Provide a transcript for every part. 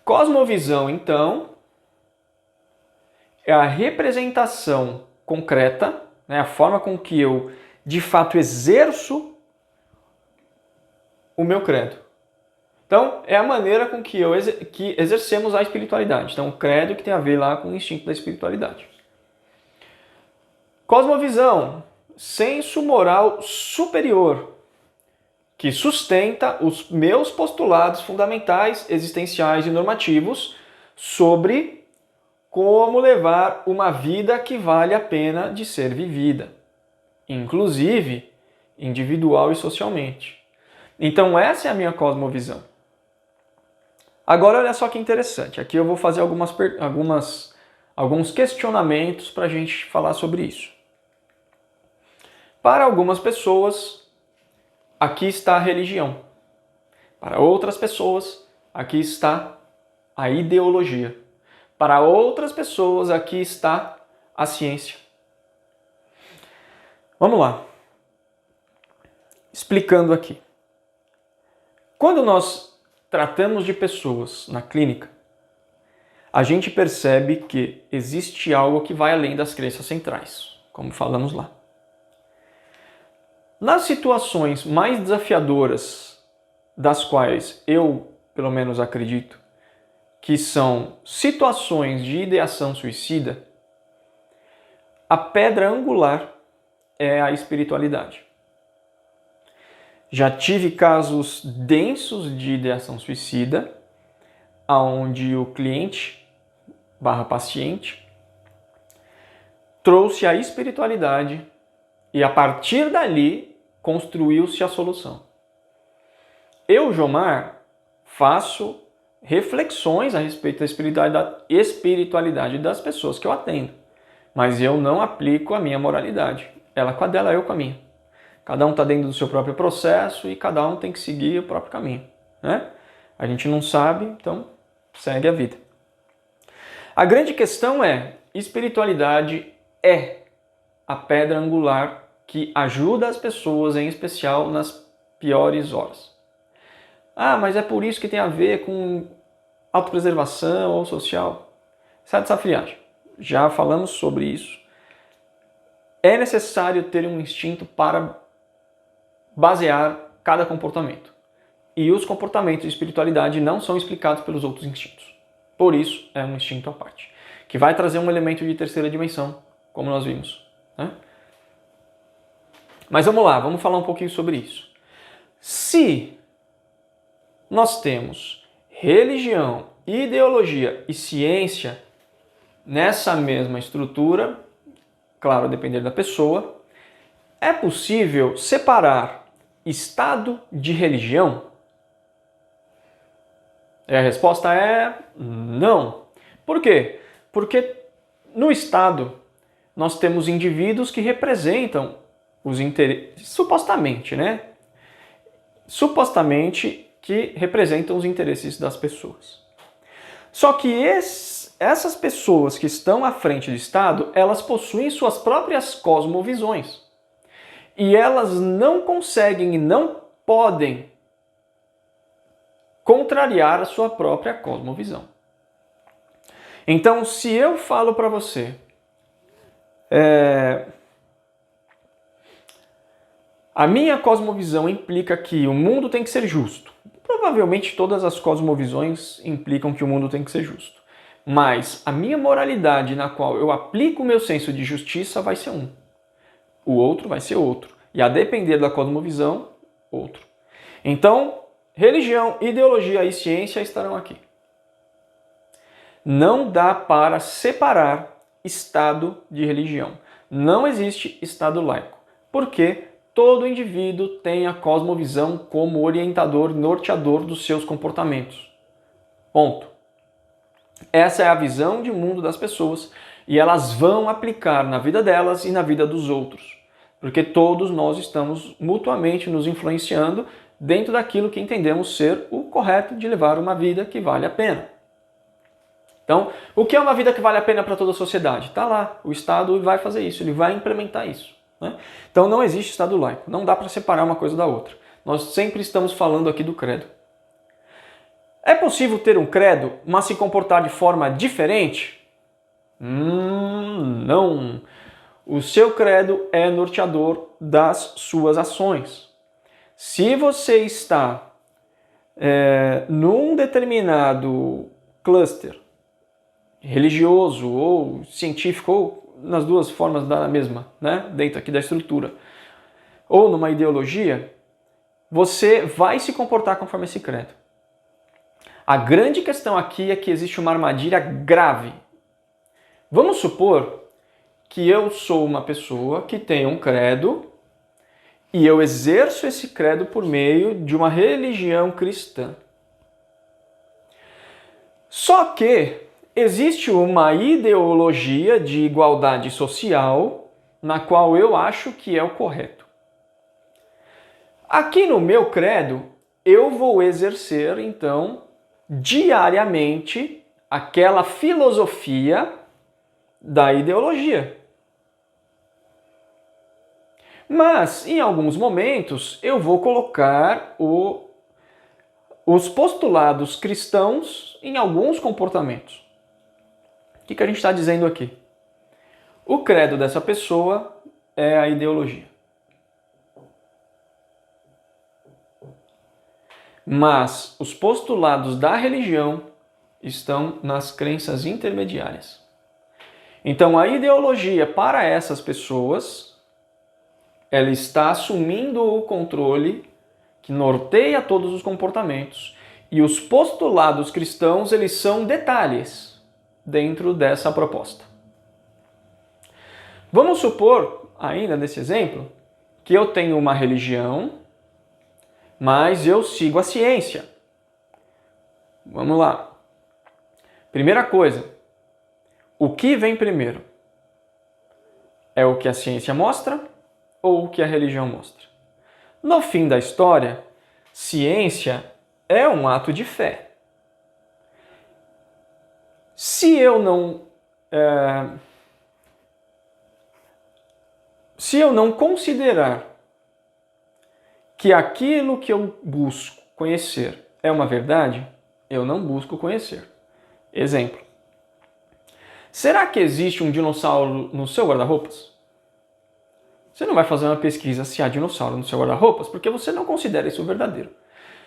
Cosmovisão, então, é a representação concreta, né, a forma com que eu, de fato, exerço o meu credo. Então, é a maneira com que que exercemos a espiritualidade. Então, o credo que tem a ver lá com o instinto da espiritualidade. Cosmovisão, senso moral superior, que sustenta os meus postulados fundamentais, existenciais e normativos sobre como levar uma vida que vale a pena de ser vivida, inclusive individual e socialmente. Então essa é a minha cosmovisão. Agora olha só que interessante, aqui eu vou fazer alguns questionamentos para a gente falar sobre isso. Para algumas pessoas, aqui está a religião. Para outras pessoas, aqui está a ideologia. Para outras pessoas, aqui está a ciência. Vamos lá. Explicando aqui. Quando nós tratamos de pessoas na clínica, a gente percebe que existe algo que vai além das crenças centrais, como falamos lá. Nas situações mais desafiadoras, das quais eu, pelo menos, acredito, que são situações de ideação suicida, a pedra angular é a espiritualidade. Já tive casos densos de ideação suicida, onde o cliente/paciente trouxe a espiritualidade e a partir dali construiu-se a solução. Eu, Jomar, faço reflexões a respeito da espiritualidade das pessoas que eu atendo, mas eu não aplico a minha moralidade. Ela com a dela, eu com a minha. Cada um está dentro do seu próprio processo e cada um tem que seguir o próprio caminho, né? A gente não sabe, então segue a vida. A grande questão é, espiritualidade é a pedra angular que ajuda as pessoas, em especial nas piores horas. Ah, mas é por isso que tem a ver com autopreservação ou social. Sai dessa friagem. Já falamos sobre isso. É necessário ter um instinto para basear cada comportamento. E os comportamentos de espiritualidade não são explicados pelos outros instintos. Por isso, é um instinto à parte, que vai trazer um elemento de terceira dimensão, como nós vimos, né? Mas vamos lá, vamos falar um pouquinho sobre isso. Se nós temos religião, ideologia e ciência nessa mesma estrutura, claro, a depender da pessoa, é possível separar Estado de religião? A resposta é não. Por quê? Porque no Estado nós temos indivíduos que representam os interesses, supostamente, né? Supostamente que representam os interesses das pessoas. Só que essas pessoas que estão à frente do Estado, elas possuem suas próprias cosmovisões. E elas não conseguem e não podem contrariar a sua própria cosmovisão. Então, se eu falo para você, a minha cosmovisão implica que o mundo tem que ser justo. Provavelmente todas as cosmovisões implicam que o mundo tem que ser justo. Mas a minha moralidade na qual eu aplico o meu senso de justiça vai ser um. O outro vai ser outro. E a depender da cosmovisão, outro. Então, religião, ideologia e ciência estarão aqui. Não dá para separar Estado de religião. Não existe Estado laico. Porque todo indivíduo tem a cosmovisão como orientador, norteador dos seus comportamentos. Ponto. Essa é a visão de mundo das pessoas e elas vão aplicar na vida delas e na vida dos outros. Porque todos nós estamos mutuamente nos influenciando dentro daquilo que entendemos ser o correto de levar uma vida que vale a pena. Então, o que é uma vida que vale a pena para toda a sociedade? Está lá, o Estado vai fazer isso, ele vai implementar isso, né? Então não existe Estado laico, não dá para separar uma coisa da outra. Nós sempre estamos falando aqui do credo. É possível ter um credo, mas se comportar de forma diferente? Não. O seu credo é norteador das suas ações. Se você está num determinado cluster religioso ou científico, ou nas duas formas da mesma, né? Dentro aqui da estrutura, ou numa ideologia, você vai se comportar conforme esse credo. A grande questão aqui é que existe uma armadilha grave. Vamos supor que eu sou uma pessoa que tem um credo e eu exerço esse credo por meio de uma religião cristã. Só que existe uma ideologia de igualdade social na qual eu acho que é o correto. Aqui no meu credo, eu vou exercer, então, diariamente aquela filosofia da ideologia. Mas, em alguns momentos, eu vou colocar os postulados cristãos em alguns comportamentos. O que a gente está dizendo aqui? O credo dessa pessoa é a ideologia. Mas os postulados da religião estão nas crenças intermediárias. Então, a ideologia para essas pessoas, ela está assumindo o controle que norteia todos os comportamentos. E os postulados cristãos, eles são detalhes dentro dessa proposta. Vamos supor, ainda nesse exemplo, que eu tenho uma religião, mas eu sigo a ciência. Vamos lá. Primeira coisa, o que vem primeiro? É o que a ciência mostra ou o que a religião mostra? No fim da história, ciência é um ato de fé. Se eu não considerar que aquilo que eu busco conhecer é uma verdade, eu não busco conhecer. Exemplo. Será que existe um dinossauro no seu guarda-roupas? Você não vai fazer uma pesquisa se há dinossauro no seu guarda-roupas, porque você não considera isso verdadeiro.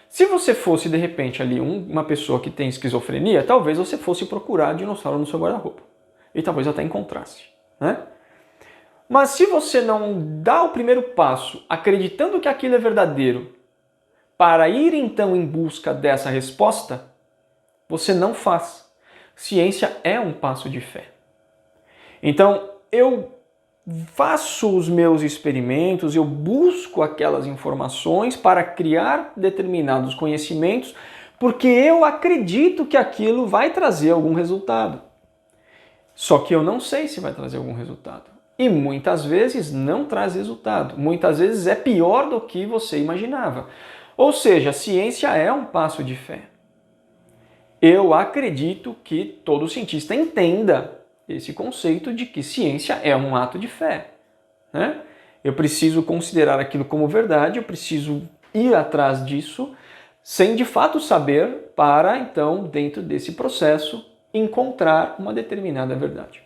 Se você fosse, de repente, ali uma pessoa que tem esquizofrenia, talvez você fosse procurar dinossauro no seu guarda-roupa. E talvez até encontrasse, né? Mas se você não dá o primeiro passo, acreditando que aquilo é verdadeiro, para ir então em busca dessa resposta, você não faz. Ciência é um passo de fé. Então, eu faço os meus experimentos, eu busco aquelas informações para criar determinados conhecimentos, porque eu acredito que aquilo vai trazer algum resultado. Só que eu não sei se vai trazer algum resultado. E muitas vezes não traz resultado. Muitas vezes é pior do que você imaginava. Ou seja, a ciência é um passo de fé. Eu acredito que todo cientista entenda esse conceito de que ciência é um ato de fé, né? Eu preciso considerar aquilo como verdade, eu preciso ir atrás disso, sem de fato saber, para então, dentro desse processo, encontrar uma determinada verdade.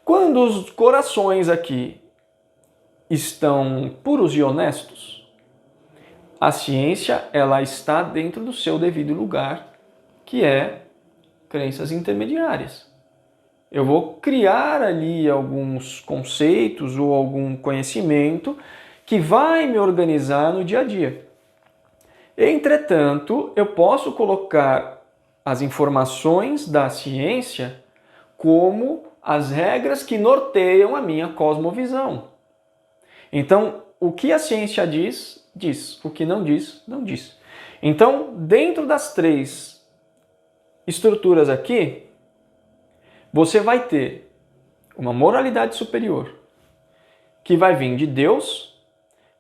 Quando os corações aqui estão puros e honestos, a ciência ela está dentro do seu devido lugar, que é crenças intermediárias. Eu vou criar ali alguns conceitos ou algum conhecimento que vai me organizar no dia a dia. Entretanto, eu posso colocar as informações da ciência como as regras que norteiam a minha cosmovisão. Então, o que a ciência diz, diz. O que não diz, não diz. Então, dentro das três estruturas aqui, você vai ter uma moralidade superior, que vai vir de Deus,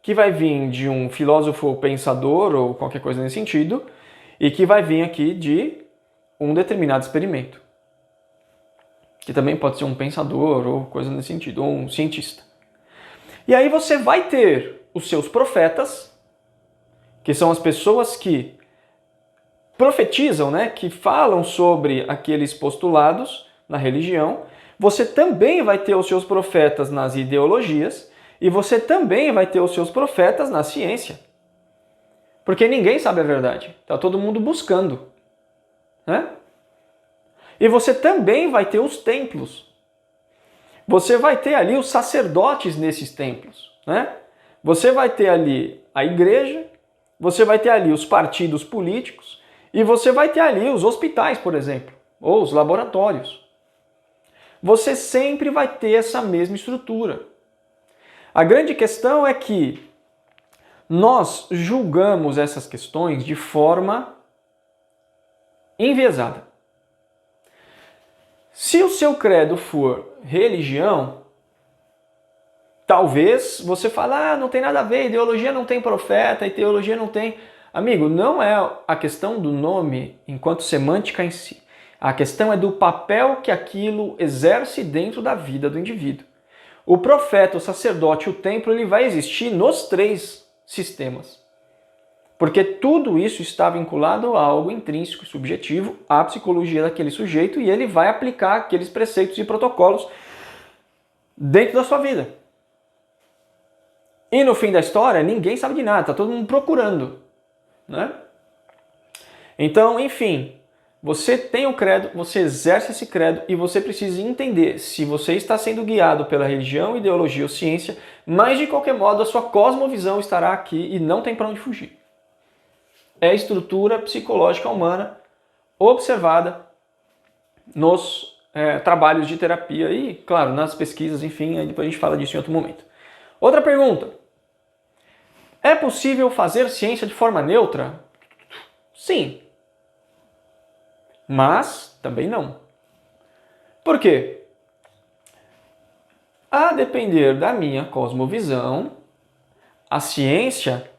que vai vir de um filósofo ou pensador ou qualquer coisa nesse sentido, e que vai vir aqui de um determinado experimento, que também pode ser um pensador ou coisa nesse sentido, ou um cientista. E aí você vai ter os seus profetas, que são as pessoas que profetizam, né, que falam sobre aqueles postulados na religião, você também vai ter os seus profetas nas ideologias e você também vai ter os seus profetas na ciência. Porque ninguém sabe a verdade. Está todo mundo buscando, né? E você também vai ter os templos. Você vai ter ali os sacerdotes nesses templos, né? Você vai ter ali a igreja, você vai ter ali os partidos políticos e você vai ter ali os hospitais, por exemplo, ou os laboratórios. Você sempre vai ter essa mesma estrutura. A grande questão é que nós julgamos essas questões de forma enviesada. Se o seu credo for religião, talvez você fale, não tem nada a ver, ideologia não tem profeta, e teologia não tem... Amigo, não é a questão do nome enquanto semântica em si. A questão é do papel que aquilo exerce dentro da vida do indivíduo. O profeta, o sacerdote, o templo, ele vai existir nos 3 sistemas. Porque tudo isso está vinculado a algo intrínseco e subjetivo, à psicologia daquele sujeito, e ele vai aplicar aqueles preceitos e protocolos dentro da sua vida. E no fim da história, ninguém sabe de nada, está todo mundo procurando, né? Então, enfim, você tem o credo, você exerce esse credo e você precisa entender se você está sendo guiado pela religião, ideologia ou ciência, mas de qualquer modo a sua cosmovisão estará aqui e não tem para onde fugir. É a estrutura psicológica humana observada nos trabalhos de terapia e, claro, nas pesquisas, enfim, aí depois a gente fala disso em outro momento. Outra pergunta. É possível fazer ciência de forma neutra? Sim. Mas também não. Por quê? A depender da minha cosmovisão, a ciência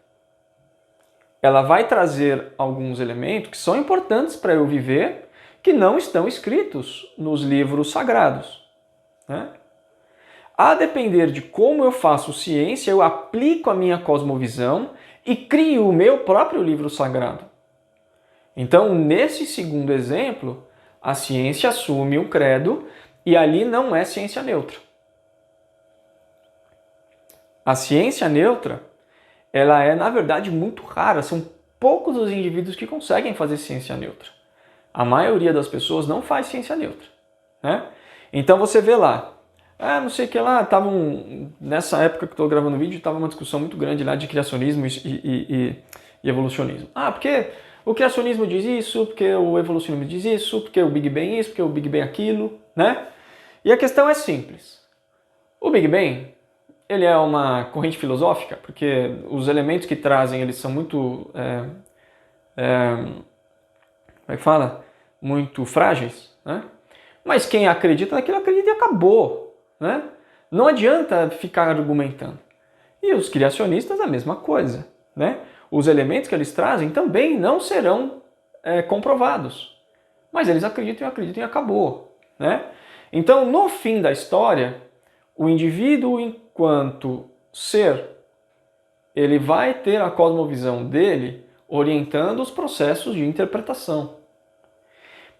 ela vai trazer alguns elementos que são importantes para eu viver, que não estão escritos nos livros sagrados, né? A depender de como eu faço ciência, eu aplico a minha cosmovisão e crio o meu próprio livro sagrado. Então, nesse segundo exemplo, a ciência assume o credo e ali não é ciência neutra. A ciência neutra, ela é, na verdade, muito rara. São poucos os indivíduos que conseguem fazer ciência neutra. A maioria das pessoas não faz ciência neutra, né? Então você vê lá, não sei o que lá, nessa época que estou gravando o vídeo, estava uma discussão muito grande lá de criacionismo e evolucionismo. Porque o criacionismo diz isso, porque o evolucionismo diz isso, porque o Big Bang isso, porque o Big Bang aquilo, né? E a questão é simples. O Big Bang, ele é uma corrente filosófica, porque os elementos que trazem, eles são muito, como é que fala? Muito frágeis, né? Mas quem acredita naquilo, acredita e acabou, né? Não adianta ficar argumentando. E os criacionistas, a mesma coisa, né? Os elementos que eles trazem também não serão comprovados. Mas eles acreditam e acabou, né? Então, no fim da história, o indivíduo, enquanto ser, ele vai ter a cosmovisão dele orientando os processos de interpretação.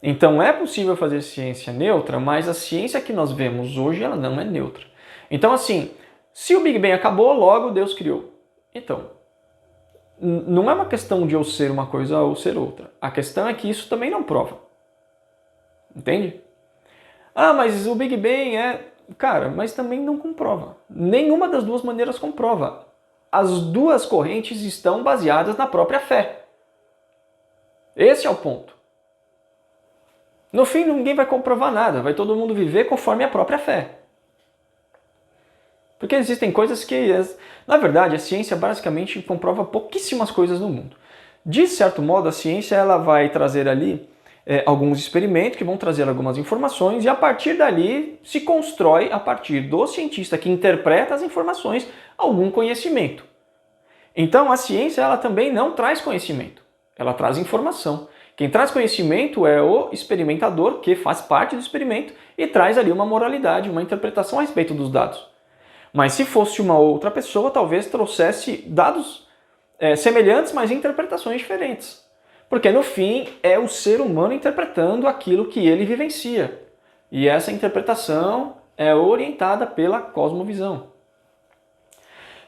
Então é possível fazer ciência neutra, mas a ciência que nós vemos hoje ela não é neutra. Então assim, se o Big Bang acabou, logo Deus criou. Então, não é uma questão de eu ser uma coisa ou ser outra. A questão é que isso também não prova. Entende? Mas o Big Bang é... Cara, mas também não comprova. Nenhuma das duas maneiras comprova. As duas correntes estão baseadas na própria fé. Esse é o ponto. No fim, ninguém vai comprovar nada. Vai todo mundo viver conforme a própria fé. Porque existem coisas que... Na verdade, a ciência basicamente comprova pouquíssimas coisas no mundo. De certo modo, a ciência ela vai trazer ali alguns experimentos que vão trazer algumas informações e a partir dali se constrói, a partir do cientista que interpreta as informações, algum conhecimento. Então a ciência ela também não traz conhecimento, ela traz informação. Quem traz conhecimento é o experimentador, que faz parte do experimento e traz ali uma moralidade, uma interpretação a respeito dos dados. Mas se fosse uma outra pessoa, talvez trouxesse dados semelhantes, mas interpretações diferentes. Porque no fim é o ser humano interpretando aquilo que ele vivencia. E essa interpretação é orientada pela cosmovisão.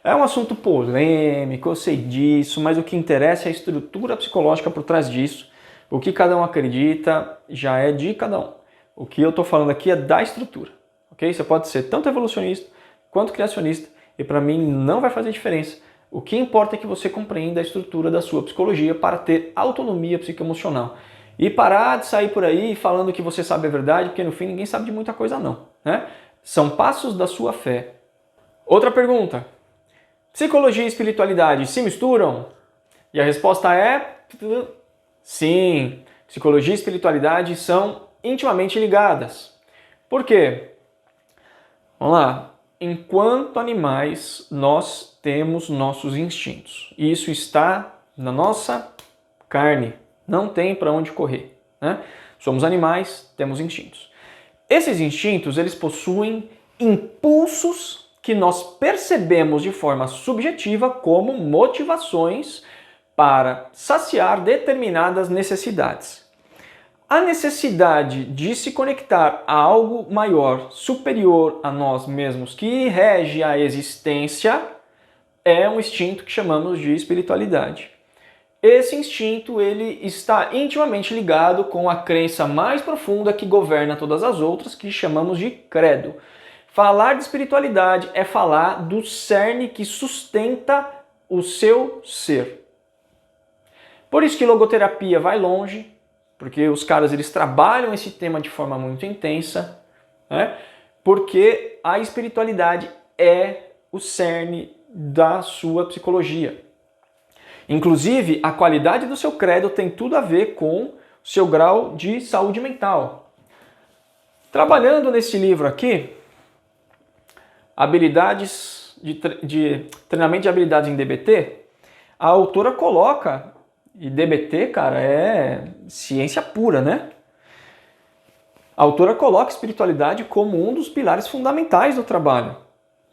É um assunto polêmico, eu sei disso, mas o que interessa é a estrutura psicológica por trás disso. O que cada um acredita já é de cada um. O que eu estou falando aqui é da estrutura. Okay? Você pode ser tanto evolucionista quanto criacionista e para mim não vai fazer diferença. O que importa é que você compreenda a estrutura da sua psicologia para ter autonomia psicoemocional. E parar de sair por aí falando que você sabe a verdade, porque no fim ninguém sabe de muita coisa não. Né? São passos da sua fé. Outra pergunta. Psicologia e espiritualidade se misturam? E a resposta é... sim. Psicologia e espiritualidade são intimamente ligadas. Por quê? Vamos lá. Enquanto animais, nós temos nossos instintos. E isso está na nossa carne. Não tem para onde correr. Né? Somos animais, temos instintos. Esses instintos, eles possuem impulsos que nós percebemos de forma subjetiva como motivações para saciar determinadas necessidades. A necessidade de se conectar a algo maior, superior a nós mesmos, que rege a existência, é um instinto que chamamos de espiritualidade. Esse instinto ele está intimamente ligado com a crença mais profunda que governa todas as outras, que chamamos de credo. Falar de espiritualidade é falar do cerne que sustenta o seu ser. Por isso que logoterapia vai longe, porque os caras eles trabalham esse tema de forma muito intensa, né? Porque a espiritualidade é o cerne da sua psicologia. Inclusive, a qualidade do seu credo tem tudo a ver com o seu grau de saúde mental. Trabalhando nesse livro aqui, habilidades de treinamento de habilidades em DBT, a autora coloca, e DBT, cara, é ciência pura, né? A autora coloca a espiritualidade como um dos pilares fundamentais do trabalho.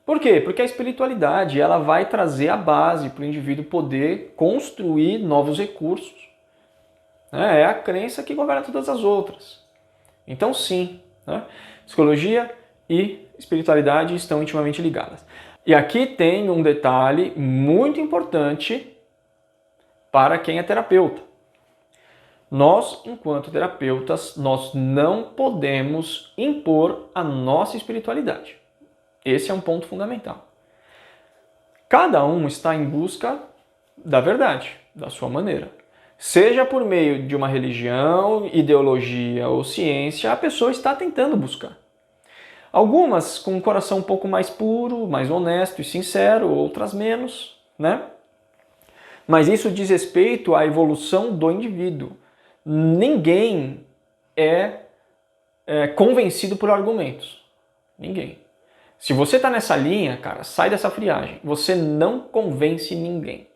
Por quê? Porque a espiritualidade ela vai trazer a base para o indivíduo poder construir novos recursos. É a crença que governa todas as outras. Então sim, né? Psicologia e espiritualidade estão intimamente ligadas. E aqui tem um detalhe muito importante para quem é terapeuta. Nós, enquanto terapeutas, nós não podemos impor a nossa espiritualidade. Esse é um ponto fundamental. Cada um está em busca da verdade, da sua maneira. Seja por meio de uma religião, ideologia ou ciência, a pessoa está tentando buscar. Algumas com um coração um pouco mais puro, mais honesto e sincero, outras menos, né? Mas isso diz respeito à evolução do indivíduo. Ninguém é convencido por argumentos. Ninguém. Se você está nessa linha, cara, sai dessa friagem. Você não convence ninguém.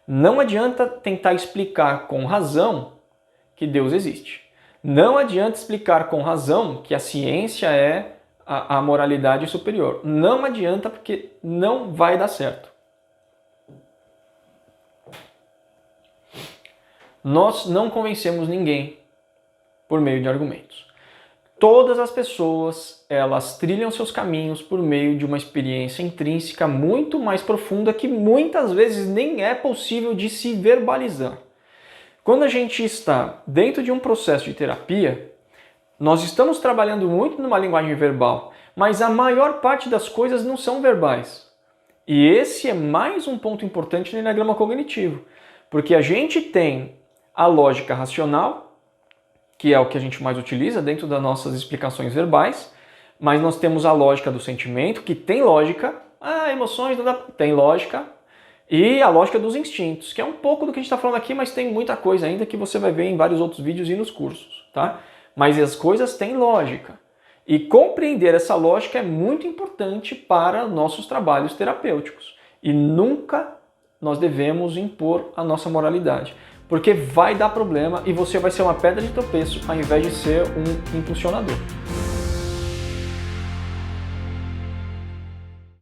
Não adianta tentar explicar com razão que Deus existe. Não adianta explicar com razão que a ciência é a moralidade superior. Não adianta porque não vai dar certo. Nós não convencemos ninguém por meio de argumentos. Todas as pessoas, elas trilham seus caminhos por meio de uma experiência intrínseca muito mais profunda que muitas vezes nem é possível de se verbalizar. Quando a gente está dentro de um processo de terapia, nós estamos trabalhando muito numa linguagem verbal, mas a maior parte das coisas não são verbais. E esse é mais um ponto importante no eneagrama cognitivo, porque a gente tem a lógica racional, que é o que a gente mais utiliza dentro das nossas explicações verbais, mas nós temos a lógica do sentimento, que tem lógica, emoções tem lógica, e a lógica dos instintos, que é um pouco do que a gente está falando aqui, mas tem muita coisa ainda que você vai ver em vários outros vídeos e nos cursos, tá? Mas as coisas têm lógica. E compreender essa lógica é muito importante para nossos trabalhos terapêuticos. E nunca nós devemos impor a nossa moralidade. Porque vai dar problema e você vai ser uma pedra de tropeço ao invés de ser um impulsionador.